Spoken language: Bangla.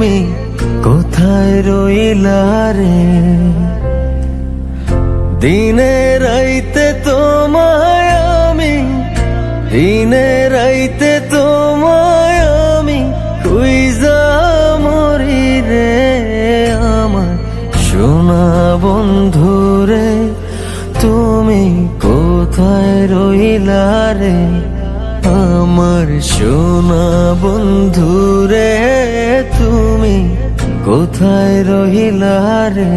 তুমি কোথায় রইলা রে? দিনে রাইতে তোমায় আমি, দিনে রাইতে তোমায় আমি খুঁজা মরি রে। আমার সোনা বন্ধু রে, তুমি কোথায় রইলা রে? আমার সোনা বন্ধু রে, তুমি কোথায় রইলা রে?